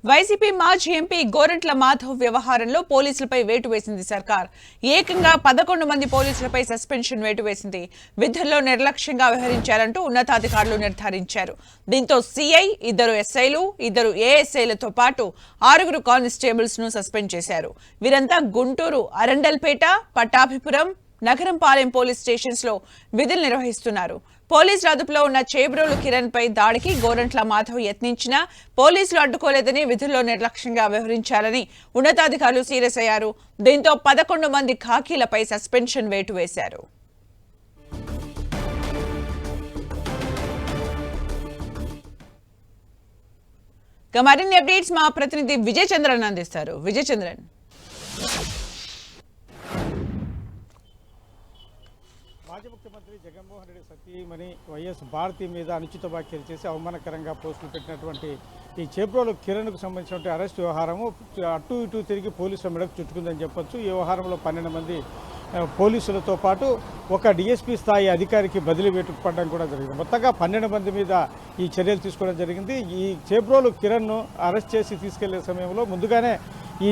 YCP మాజీ MP Gorantla Madhav వ్యవహారంలో పోలీసులపై వేటు వేసింది సర్కార్. ఏకంగా 11 మంది పోలీసులపై సస్పెన్షన్ వేటు వేసింది. విధుల్లో నిర్లక్ష్యంగా వ్యవహరించారంటూ ఉన్నతాధికారులు నిర్ధారించారు. దీంతో సీఐ, 2 ఎస్ఐలు, 2 ఏఎస్ఐలతో పాటు 6 కానిస్టేబుల్స్ ను సస్పెండ్ చేశారు. వీరంతా గుంటూరు, అరండల్పేట, పట్టాభిపురం, నగరంపాలెం పోలీస్ స్టేషన్స్ లో విధులు నిర్వహిస్తున్నారు. పోలీసుల అదుపులో ఉన్న చేబ్రోలు కిరణ్ పై దాడికి గోరంట్ల మాధవ్ యత్నించినా పోలీసులు అడ్డుకోలేదని, విధుల్లో నిర్లక్ష్యంగా వ్యవహరించాలని ఉన్నతాధికారులు సీరియస్ అయ్యారు. దీంతో 11 మంది ఖాకీలపై సస్పెన్షన్ వేటు వేశారు. మరిన్ని అప్డేట్స్ మా ప్రతినిధి విజయ్ చంద్రన్ అందిస్తారు. విజయ్ చంద్రన్. మాజీ ముఖ్యమంత్రి జగన్మోహన్ రెడ్డి సతీమణి వైఎస్ భారతి మీద అనుచిత వ్యాఖ్యలు చేసి అవమానకరంగా పోస్టులు పెట్టినటువంటి ఈ చేబ్రోలు కిరణ్కు సంబంధించినటువంటి అరెస్ట్ వ్యవహారము అటు ఇటు తిరిగి పోలీసుల మెడకు చుట్టుకుందని చెప్పొచ్చు. ఈ వ్యవహారంలో 12 మంది పోలీసులతో పాటు ఒక డిఎస్పీ స్థాయి అధికారికి బదిలీ వేటుపడడం కూడా జరిగింది. మొత్తంగా 12 మంది మీద ఈ చర్యలు తీసుకోవడం జరిగింది. ఈ చేబ్రోలు కిరణ్ను అరెస్ట్ చేసి తీసుకెళ్లే సమయంలో ముందుగానే ఈ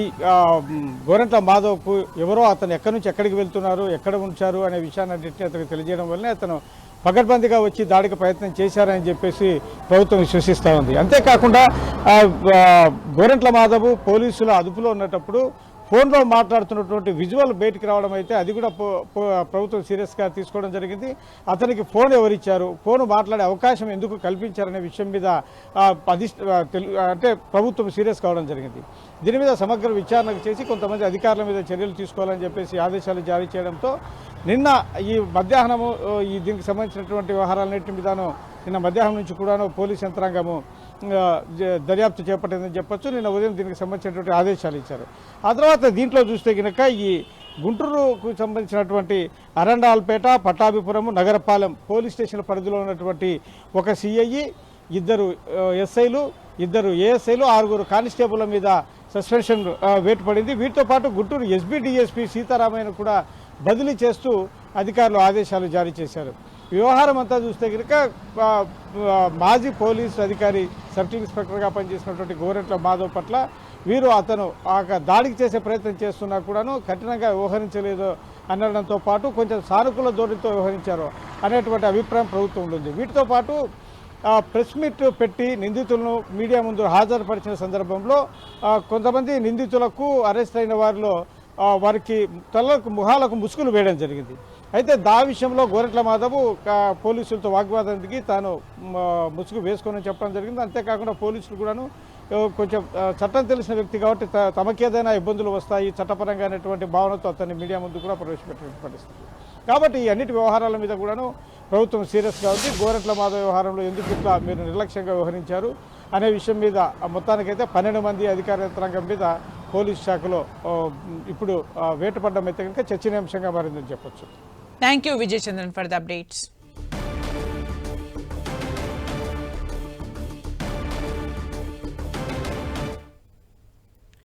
గోరంట్ల మాధవ్కు ఎవరో అతను ఎక్కడి నుంచి ఎక్కడికి వెళ్తున్నారు, ఎక్కడ ఉంచారు అనే విషయాన్ని అతనికి తెలియజేయడం వల్లనే అతను పకడ్బందీగా వచ్చి దాడికి ప్రయత్నం చేశారని చెప్పేసి ప్రభుత్వం విశ్వసిస్తూ ఉంది. అంతేకాకుండా గోరంట్ల మాధవ్ పోలీసుల అదుపులో ఉన్నప్పుడు ఫోన్లో మాట్లాడుతున్నటువంటి విజువల్ బయటికి రావడం అయితే అది కూడా ప్రభుత్వం సీరియస్గా తీసుకోవడం జరిగింది. అతనికి ఫోన్ ఎవరిచ్చారు, ఫోన్ మాట్లాడే అవకాశం ఎందుకు కల్పించారనే విషయం మీద అంటే ప్రభుత్వం సీరియస్ కావడం జరిగింది. దీని మీద సమగ్ర విచారణ చేసి కొంతమంది అధికారుల మీద చర్యలు తీసుకోవాలని చెప్పేసి ఆదేశాలు జారీ చేయడంతో నిన్న ఈ మధ్యాహ్నము దీనికి సంబంధించినటువంటి వ్యవహారాలన్నింటి మీదను నిన్న మధ్యాహ్నం నుంచి కూడాను పోలీస్ యంత్రాంగము దర్యాప్తు చేపట్టిందని చెప్పొచ్చు. నిన్న ఉదయం దీనికి సంబంధించినటువంటి ఆదేశాలు ఇచ్చారు. ఆ తర్వాత దీంట్లో చూస్తే కనుక ఈ గుంటూరుకు సంబంధించినటువంటి అరండాల్పేట, పట్టాభిపురము, నగరపాలెం పోలీస్ స్టేషన్ల పరిధిలో ఉన్నటువంటి ఒక సిఐ, 2 ఎస్ఐలు, 2 ఏఎస్ఐలు, 6 కానిస్టేబుల్ల మీద సస్పెన్షన్ వేటు పడింది. వీటితో పాటు గుంటూరు ఎస్బీ డిఎస్పీ సీతారామయ్యను కూడా బదిలీ చేస్తూ అధికారులు ఆదేశాలు జారీ చేశారు. వ్యవహారం అంతా చూస్తే కనుక మాజీ పోలీసు అధికారి సబ్ ఇన్స్పెక్టర్గా పనిచేసినటువంటి గోరంట్ల మాధవ్ పట్ల అతను దాడికి చేసే ప్రయత్నం చేస్తున్నా కూడాను కఠినంగా వ్యవహరించలేదు అనడంతో పాటు కొంచెం సానుకూల ధోరణితో వ్యవహరించారు అనేటువంటి అభిప్రాయం ప్రభుత్వం ఉంది. వీటితో పాటు ప్రెస్ మీట్ పెట్టి నిందితులను మీడియా ముందు హాజరుపరిచిన సందర్భంలో కొంతమంది నిందితులకు అరెస్ట్ అయిన వారికి తలకు ముఖాలకు ముసుగులు వేయడం జరిగింది. అయితే విషయంలో గోరంట్ల మాధవ్ పోలీసులతో వాగ్వాదం దిగి తాను ముసుగు వేసుకొని చెప్పడం జరిగింది. అంతేకాకుండా పోలీసులు కూడాను కొంచెం చట్టం తెలిసిన వ్యక్తి కాబట్టి తమకేదైనా ఇబ్బందులు వస్తాయి చట్టపరంగా అనేటువంటి భావనతో అతన్ని మీడియా ముందు కూడా ప్రవేశపెట్టిన పరిస్థితి. కాబట్టి ఈ అన్నిటి వ్యవహారాల మీద కూడాను ప్రభుత్వం సీరియస్గా ఉంది. గోరంట్ల మాధవ్ వ్యవహారంలో ఎందుకు ఇట్లా మీరు నిర్లక్ష్యంగా వ్యవహరించారు అనే విషయం మీద మొత్తానికైతే 12 మంది అధికార యంత్రాంగం మీద పోలీస్ శాఖలో ఇప్పుడు వేటుపడడం అయితే కనుక చర్చనీయాంశంగా మారిందని చెప్పొచ్చు. Thank you Vijay Chandran for the updates.